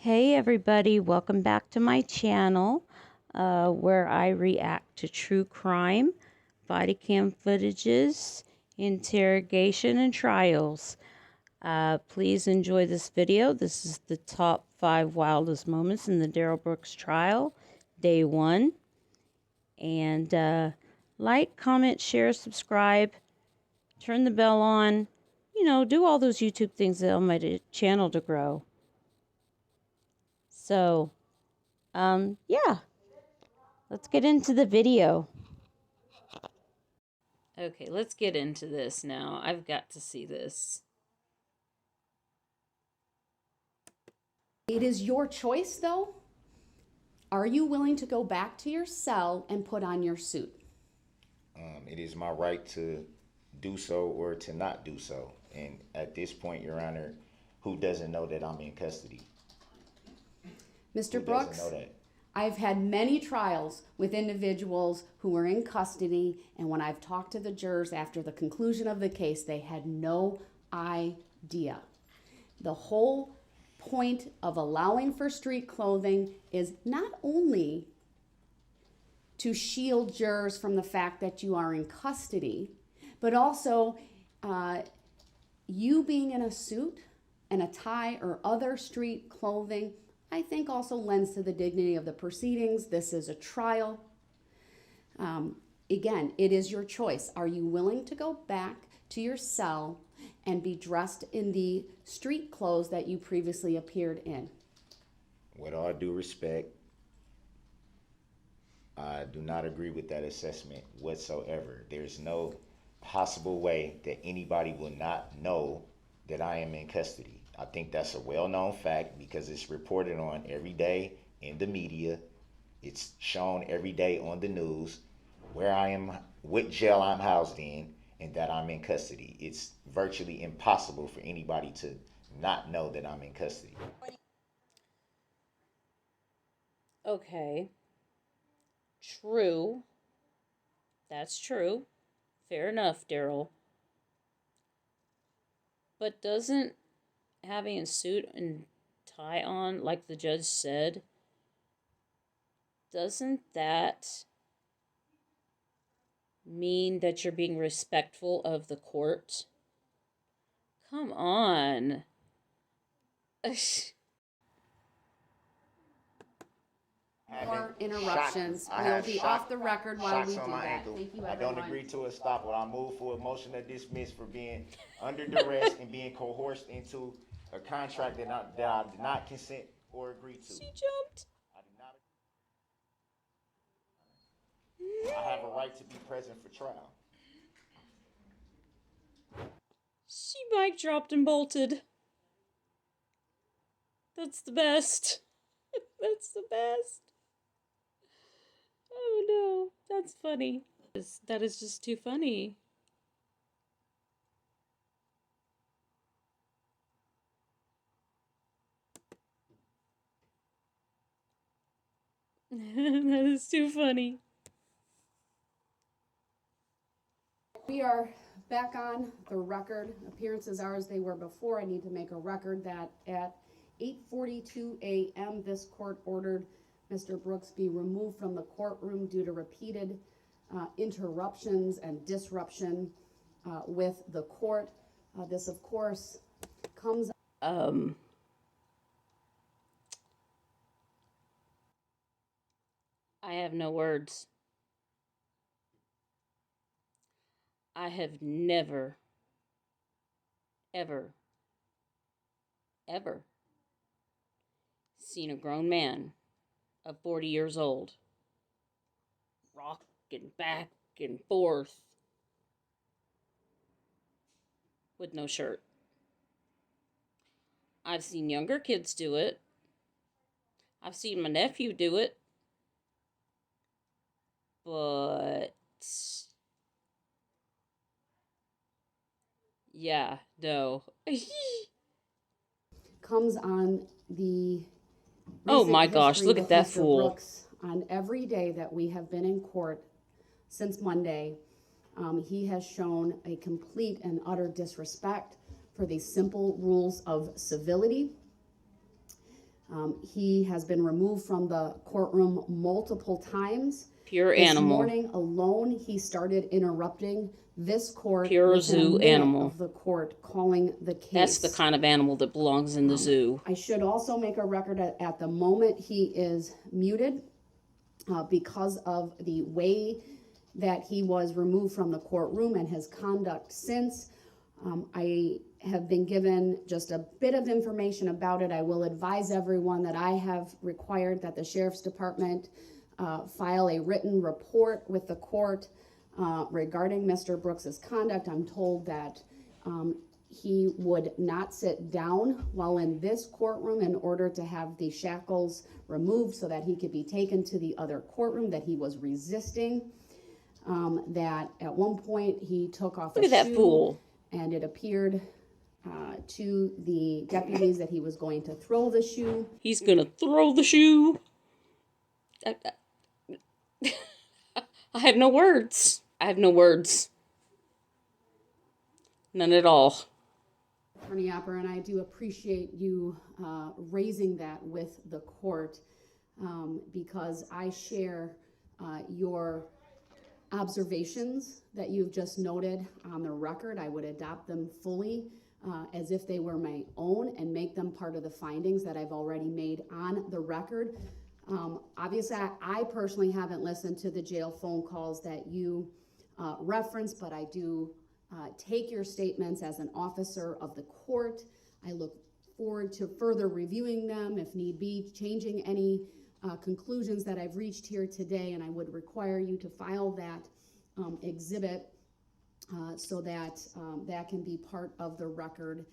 Hey everybody, welcome back to my channel where I react to true crime, body cam footages, interrogation, and trials. Please enjoy this video. This is the top 5 wildest moments in the Darrell Brooks trial, day 1. And like, comment, share, subscribe, turn the bell on, do all those YouTube things that help my channel to grow. So, yeah, let's get into the video. Okay, let's get into this now. I've got to see this. It is your choice, though. Are you willing to go back to your cell and put on your suit? It is my right to do so or to not do so. And at this point, Your Honor, who doesn't know that I'm in custody? Mr. Brooks, I've had many trials with individuals who were in custody, and when I've talked to the jurors after the conclusion of the case, they had no idea. The whole point of allowing for street clothing is not only to shield jurors from the fact that you are in custody, but also you being in a suit and a tie or other street clothing, I think also lends to the dignity of the proceedings. This is a trial. Again, it is your choice. Are you willing to go back to your cell and be dressed in the street clothes that you previously appeared in? With all due respect, I do not agree with that assessment whatsoever. There's no possible way that anybody will not know that I am in custody. I think that's a well-known fact because it's reported on every day in the media. It's shown every day on the news where I am, what jail I'm housed in, and that I'm in custody. It's virtually impossible for anybody to not know that I'm in custody. Okay. True. That's true. Fair enough, Darrell. But doesn't having a suit and tie on, like the judge said, doesn't that mean that you're being respectful of the court? Come on. More interruptions. We'll be off the record while we do that. Thank you, everyone. I don't agree to a stop. I move for a motion to dismiss for being under duress and being coerced into a contract that I did not consent or agree to. She jumped. I have a right to be present for trial. She mic dropped and bolted. That's the best. That's the best. Oh no, that's funny. That is just too funny. That is too funny. We are back on the record. Appearances are as they were before. I need to make a record that at 8:42 a.m. this court ordered Mr. Brooks be removed from the courtroom due to repeated interruptions and disruption with the court. This, of course, comes. I have no words. I have never, ever seen a grown man of 40 years old rocking back and forth with no shirt. I've seen younger kids do it. I've seen my nephew do it. But yeah, no. Comes on the oh my gosh, look at that Mr. fool. Brooks on every day that we have been in court since Monday. He has shown a complete and utter disrespect for the simple rules of civility. He has been removed from the courtroom multiple times. Pure This animal. morning alone, he started interrupting this court Pure within a zoo minute animal. of the court calling the case. That's the kind of animal that belongs in the zoo. I should also make a record at the moment he is muted because of the way that he was removed from the courtroom and his conduct since. I have been given just a bit of information about it. I will advise everyone that I have required that the Sheriff's Department file a written report with the court regarding Mr. Brooks's conduct. I'm told that he would not sit down while in this courtroom in order to have the shackles removed so that he could be taken to the other courtroom, that he was resisting, that at one point he took off a shoe. Look at that fool. And it appeared to the deputies that he was going to throw the shoe. He's going to throw the shoe. I have no words. I have no words. None at all. Attorney Opper, and I do appreciate you raising that with the court because I share your observations that you've just noted on the record. I would adopt them fully as if they were my own and make them part of the findings that I've already made on the record. Obviously, I personally haven't listened to the jail phone calls that you referenced, but I do take your statements as an officer of the court. I look forward to further reviewing them, if need be, changing any conclusions that I've reached here today, and I would require you to file that exhibit so that that can be part of the record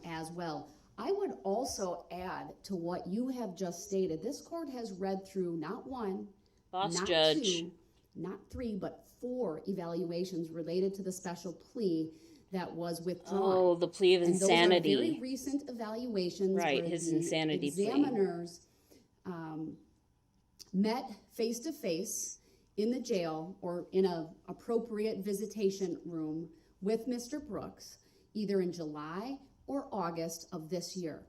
as well. I would also add to what you have just stated. This court has read through not one, Boss not judge. two, not three, but 4 evaluations related to the special plea that was withdrawn. Oh, the plea of insanity. And those are very recent evaluations. Right, where his the insanity plea. examiners met face to face in the jail or in a appropriate visitation room with Mr. Brooks, either in July or August of this year.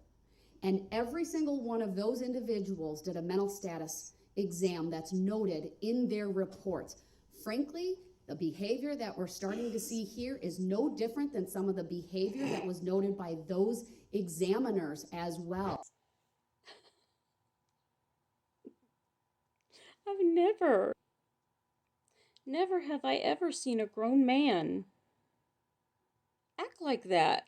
And every single one of those individuals did a mental status exam that's noted in their reports. Frankly, the behavior that we're starting to see here is no different than some of the behavior that was noted by those examiners as well. I've never have I ever seen a grown man act like that.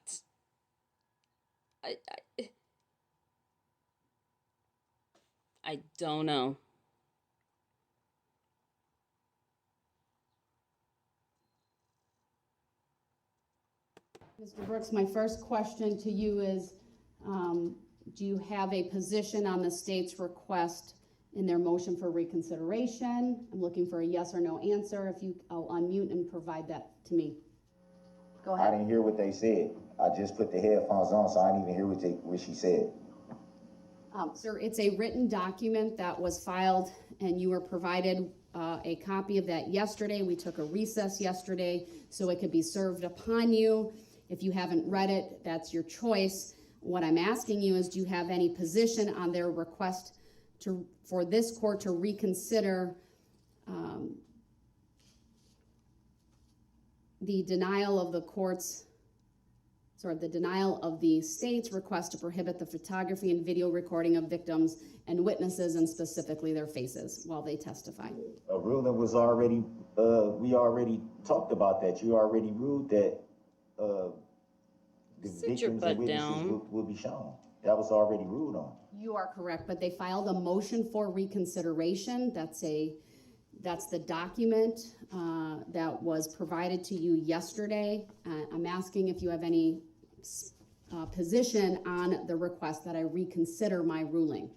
I don't know. Mr. Brooks, my first question to you is, do you have a position on the state's request in their motion for reconsideration? I'm looking for a yes or no answer. If you, I'll unmute and provide that to me. Go ahead. I didn't hear what they said. I just put the headphones on, so I didn't even hear what she said. Sir, it's a written document that was filed, and you were provided a copy of that yesterday. We took a recess yesterday, so it could be served upon you. If you haven't read it, that's your choice. What I'm asking you is, do you have any position on their request for this court to reconsider the denial of the state's request to prohibit the photography and video recording of victims and witnesses, and specifically their faces, while they testify? A ruling was already, we already talked about that. You already ruled that the victims and witnesses will be shown. That was already ruled on. You are correct, but they filed a motion for reconsideration. That's the document that was provided to you yesterday. I'm asking if you have any position on the request that I reconsider my ruling.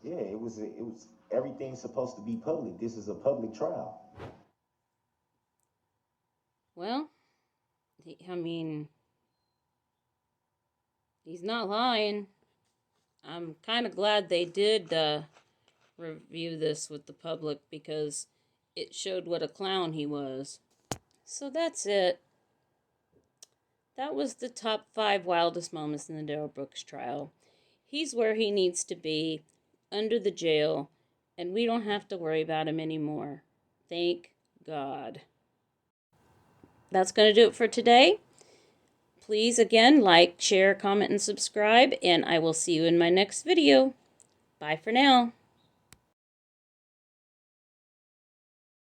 Yeah, it was everything's supposed to be public. This is a public trial. Well, he's not lying. I'm kind of glad they did review this with the public, because it showed what a clown he was. So that's it. That was the top 5 wildest moments in the Darrell Brooks trial. He's where he needs to be, under the jail, and we don't have to worry about him anymore. Thank God. That's going to do it for today. Please, again, like, share, comment, and subscribe, and I will see you in my next video. Bye for now.